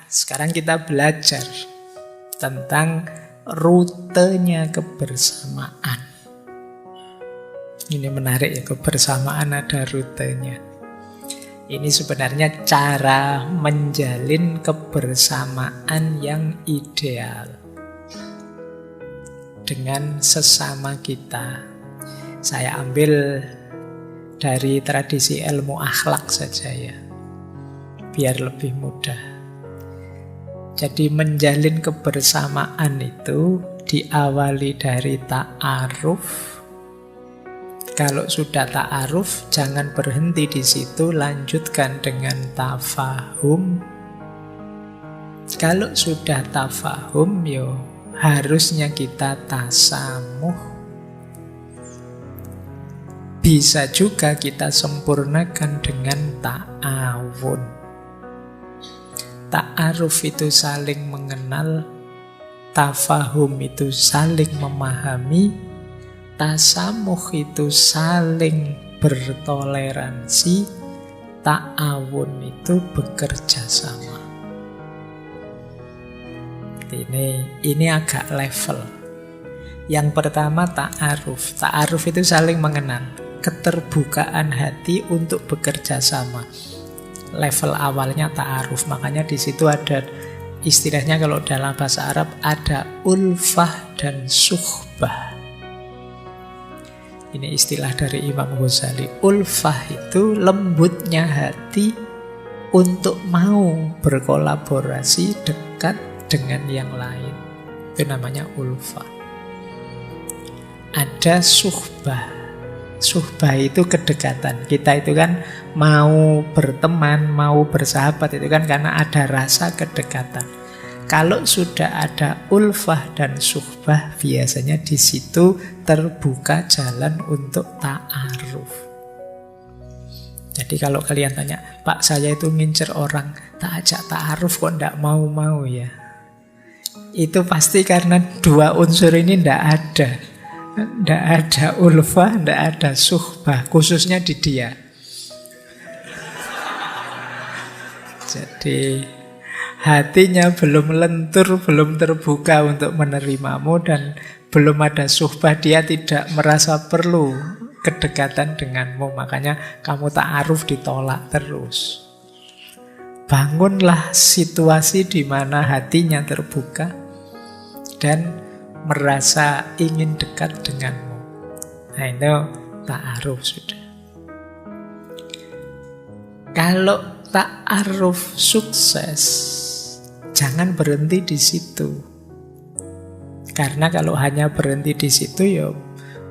sekarang kita belajar tentang rutenya kebersamaan. Ini menarik ya, kebersamaan ada rutenya. Ini sebenarnya cara menjalin kebersamaan yang ideal dengan sesama kita. Saya ambil dari tradisi ilmu akhlak saja ya, biar lebih mudah. Jadi menjalin kebersamaan itu diawali dari ta'aruf. Kalau sudah ta'aruf, jangan berhenti di situ, lanjutkan dengan tafahum. Kalau sudah tafahum, harusnya kita tasamuh. Bisa juga kita sempurnakan dengan ta'awun. Ta'aruf itu saling mengenal, tafahum itu saling memahami, tasamuh itu saling bertoleransi, ta'awun itu bekerja sama. Ini agak level. Yang pertama ta'aruf. Ta'aruf itu saling mengenal, keterbukaan hati untuk bekerja sama. Level awalnya ta'aruf, makanya di situ ada istilahnya kalau dalam bahasa Arab ada ulfah dan suhbah. Ini istilah dari Imam Ghazali. Ulfah itu lembutnya hati untuk mau berkolaborasi dekat dengan yang lain. Itu namanya ulfah. Ada suhbah. Suhbah itu kedekatan. Kita itu kan mau berteman, mau bersahabat itu kan karena ada rasa kedekatan. Kalau sudah ada ulfah dan suhbah, biasanya di situ terbuka jalan untuk ta'aruf. Jadi kalau kalian tanya, Pak saya itu ngincer orang, tak ajak ta'aruf kok ndak mau-mau ya. Itu pasti karena dua unsur ini ndak ada. Ndak ada ulfah, ndak ada suhbah, khususnya di dia. Jadi hatinya belum lentur, belum terbuka untuk menerimamu, dan belum ada suhbah, dia tidak merasa perlu kedekatan denganmu. Makanya kamu ta'aruf ditolak terus. Bangunlah situasi di mana hatinya terbuka dan merasa ingin dekat denganmu. Nah itu ta'aruf sudah. Kalau ta'aruf sukses, jangan berhenti di situ. Karena kalau hanya berhenti di situ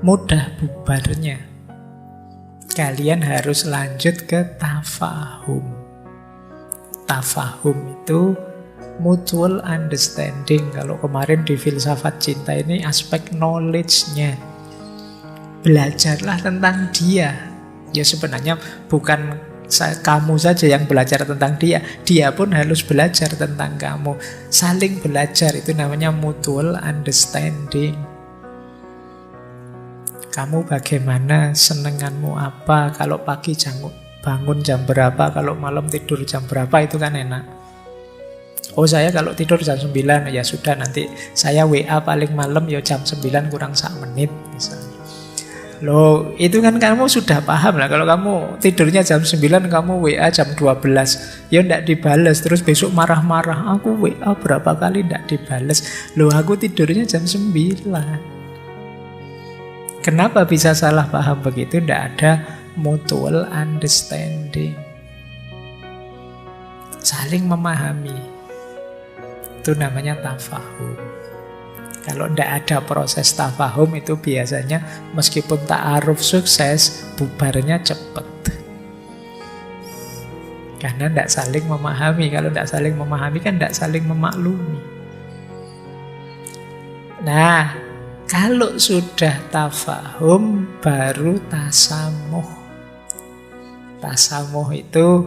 mudah bubarnya. Kalian harus lanjut ke tafahum. Tafahum itu mutual understanding. Kalau kemarin di filsafat cinta ini aspek knowledge-nya. Belajarlah tentang dia. Ya sebenarnya bukan kamu saja yang belajar tentang dia, dia pun harus belajar tentang kamu. Saling belajar, itu namanya mutual understanding. Kamu bagaimana, senenganmu apa, kalau pagi bangun jam berapa, kalau malam tidur jam berapa, itu kan enak. Oh saya kalau tidur jam 9, ya sudah nanti saya WA paling malam jam 9 kurang 1 menit misalnya. Loh, itu kan kamu sudah paham lah. Kalau kamu tidurnya jam 9, kamu WA jam 12, ya ndak dibales. Terus besok marah-marah, aku WA berapa kali ndak dibales. Loh, aku tidurnya jam 9. Kenapa bisa salah paham begitu? Ndak ada mutual understanding. Saling memahami. Itu namanya tafahum. Kalau tidak ada proses tafahum, itu biasanya meskipun ta'aruf sukses, bubarnya cepat. Karena tidak saling memahami. Kalau tidak saling memahami kan tidak saling memaklumi. Nah, kalau sudah tafahum, baru tasamuh. Tasamuh itu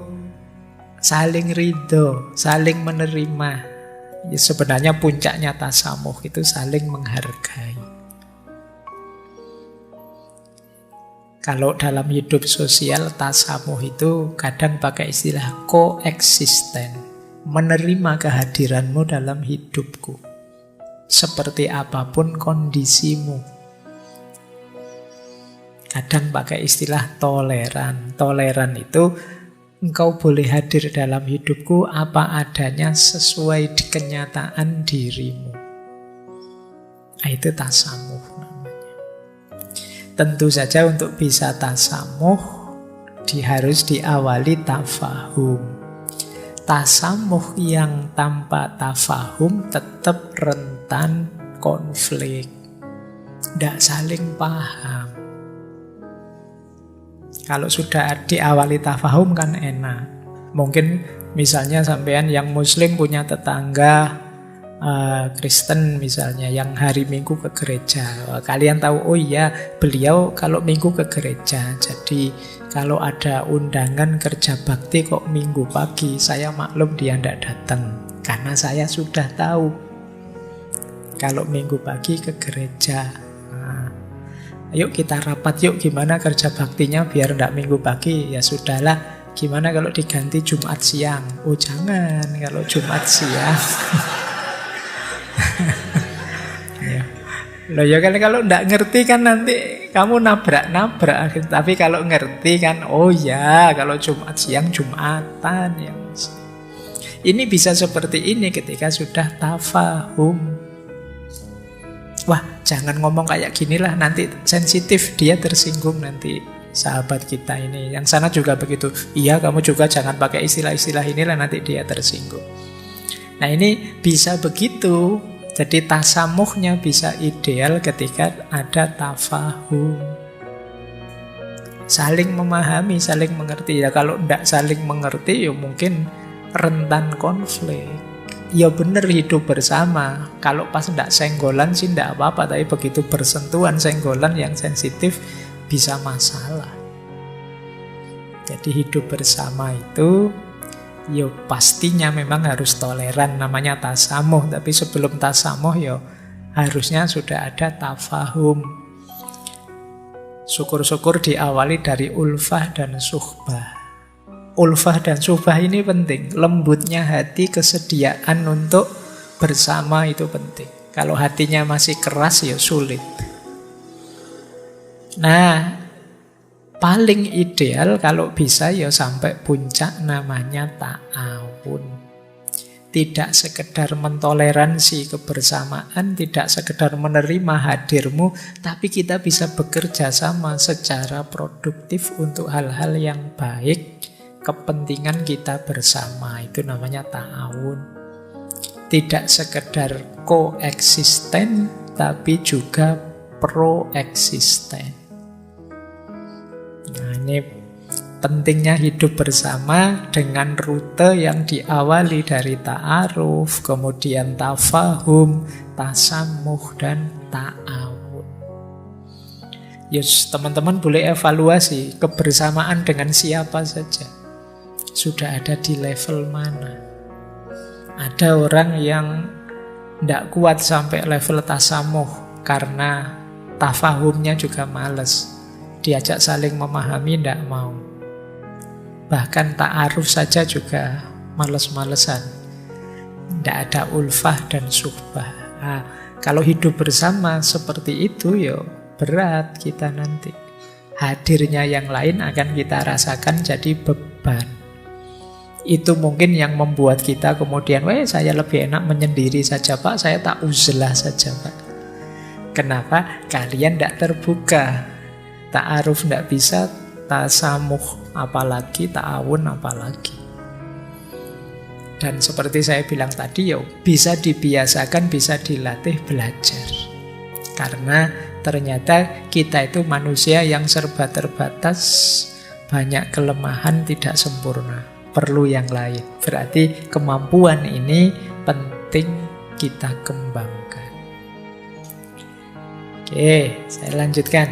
saling ridho, saling menerima. Ya, sebenarnya puncaknya tasamuh itu saling menghargai. Kalau dalam hidup sosial, tasamuh itu kadang pakai istilah koeksisten. menerima kehadiranmu dalam hidupku. Seperti apapun kondisimu. Kadang pakai istilah toleran. Toleran itu engkau boleh hadir dalam hidupku apa adanya sesuai di kenyataan dirimu. Nah, itu tasamuh namanya. Tentu saja untuk bisa tasamuh harus diawali tafahum. Tasamuh yang tanpa tafahum tetap rentan konflik. Tidak saling paham. Kalau sudah diawali tafahum kan enak. Mungkin misalnya sampean yang muslim punya tetangga Kristen misalnya yang hari Minggu ke gereja. Kalian tahu, oh iya beliau kalau Minggu ke gereja. Jadi kalau ada undangan kerja bakti kok Minggu pagi, saya maklum dia tidak datang. Karena saya sudah tahu kalau Minggu pagi ke gereja. Yuk kita rapat yuk gimana kerja baktinya biar tidak Minggu pagi. Ya sudahlah, gimana kalau diganti Jumat siang. Oh jangan, kalau Jumat siang ya. Loh ya kan kalau tidak ngerti kan nanti kamu nabrak-nabrak. Tapi kalau ngerti kan, oh ya kalau Jumat siang Jumatan ya. Ini bisa seperti ini ketika sudah tafahum. Wah, jangan ngomong kayak gini lah, nanti sensitif, dia tersinggung nanti sahabat kita ini. Yang sana juga begitu. Iya, kamu juga jangan pakai istilah-istilah inilah, nanti dia tersinggung. Nah, ini bisa begitu. Jadi tasamuhnya bisa ideal ketika ada tafahum. Saling memahami, saling mengerti. Ya kalau tidak saling mengerti, ya mungkin rentan konflik. Ya benar hidup bersama. Kalau pas tidak senggolan sih tidak apa-apa. Tapi begitu bersentuhan senggolan yang sensitif bisa masalah. Jadi hidup bersama itu ya pastinya memang harus toleran. Namanya tasamuh. Tapi sebelum tasamuh ya harusnya sudah ada tafahum. Syukur-syukur diawali dari ulfah dan suhbah. Ulfah dan suhbah ini penting. Lembutnya hati, kesediaan untuk bersama itu penting. Kalau hatinya masih keras ya sulit. Nah, paling ideal kalau bisa ya sampai puncak namanya ta'awun. Tidak sekedar mentoleransi kebersamaan, tidak sekedar menerima hadirmu, tapi kita bisa bekerja sama secara produktif untuk hal-hal yang baik, kepentingan kita bersama. Itu namanya ta'awun. Tidak sekedar koeksisten, tapi juga proeksisten. Nah, ini pentingnya hidup bersama dengan rute yang diawali dari ta'aruf, kemudian tafahum, tasamuh, dan ta'awun. Yes, teman-teman boleh evaluasi kebersamaan dengan siapa saja. Sudah ada di level mana? Ada orang yang tidak kuat sampai level tasamuh karena tafahumnya juga males. Diajak saling memahami tidak mau. Bahkan ta'aruf saja juga males-malesan. Tidak ada ulfah dan suhbah. Nah, kalau hidup bersama seperti itu ya berat kita nanti. Hadirnya yang lain akan kita rasakan jadi beban. Itu mungkin yang membuat kita kemudian, saya lebih enak menyendiri saja Pak, saya tak uzlah saja Pak. Kenapa? Kalian tidak terbuka. Ta'aruf tidak bisa, tasamuh apalagi, ta'awun apalagi. Dan seperti saya bilang tadi, ya bisa dibiasakan, bisa dilatih, belajar. Karena ternyata kita itu manusia yang serba terbatas, banyak kelemahan, tidak sempurna. Perlu yang lain. Berarti kemampuan ini penting kita kembangkan. Oke, saya lanjutkan.